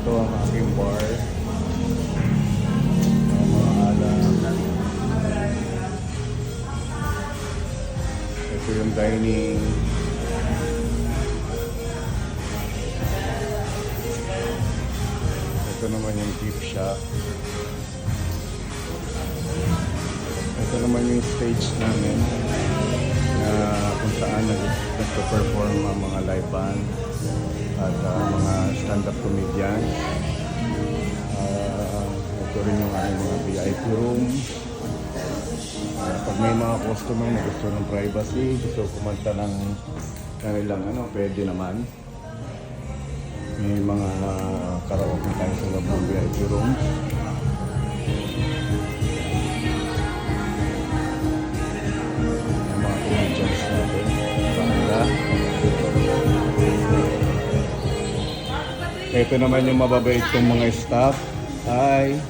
Ito ang aking bar. Ang mga alam. Ito yung dining. Ito naman yung gift shop. Ito naman yung stage namin na kung saan nagpo-perform ang mga live band at mga stand-up comedian. Ito rin yung aming mga VIP room. Pag may mga customer na gusto ng privacy, gusto kumanta ng kanilang pwede naman. May mga karaoke tayo sa loob ng VIP room. Yung mga comedians natin. Paanda. Ito naman yung mababait kong mga staff. Hi!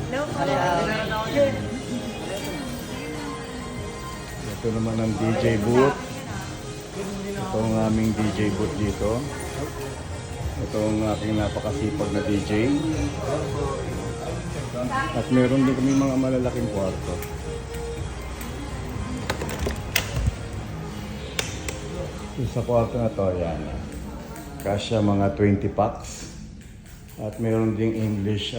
Ito naman ang DJ booth. Ito ang aming DJ booth dito. Ito ang aking napakasipag na DJ. At meron din kami mga malalaking kwarto. Sa kwarto na to, yan. Kasya mga 20 packs. At meron ding English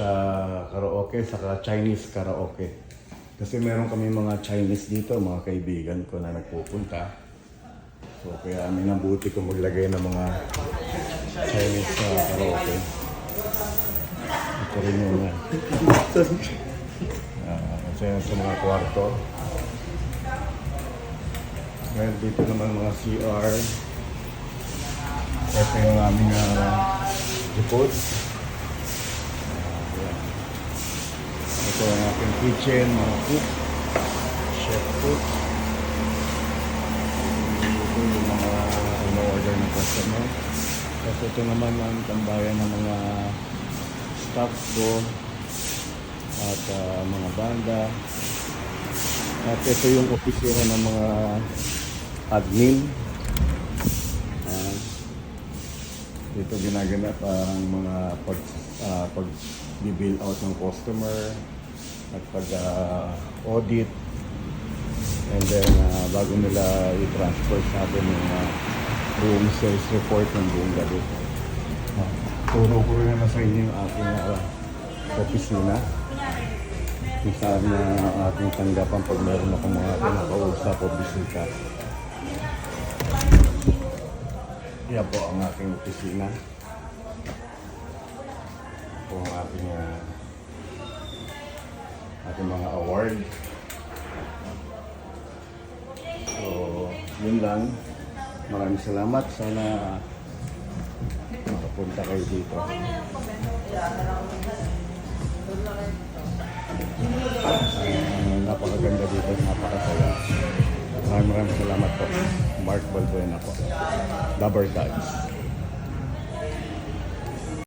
karaoke, saka Chinese karaoke. Kasi meron kami mga Chinese dito, mga kaibigan ko na nagpupunta. So kaya amin nabuti ko maglagay ng mga Chinese karaoke. Ito rin yun yan. Kasi sa mga kwarto. Ngayon dito naman mga CR. Ito yung aming report. Ito ang aking kitchen, mga cook, chef cook. Ito yung mga in-order ng customer. Tapos ito naman ang tambayan ng mga staff ko at mga banda. At ito yung opisina ng mga admin. Dito ginaganap ang mga pag-bill out ng customer at pag-audit. And then bago nila i-transfer sa atin yung room sales report ng buong gabi. Turo ko rin na sa inyo yung aking opisina. Kung saan na aking tanggapan pag meron akong mga pinakausap o bisita. Yan po ang aking opisina. Po ang ating mga award. So, yun lang. Maraming salamat. Sana makapunta kayo dito. Napakaganda dito. Napakasaya. Maraming salamat po. Mark Balbuena po. Dabber Guys.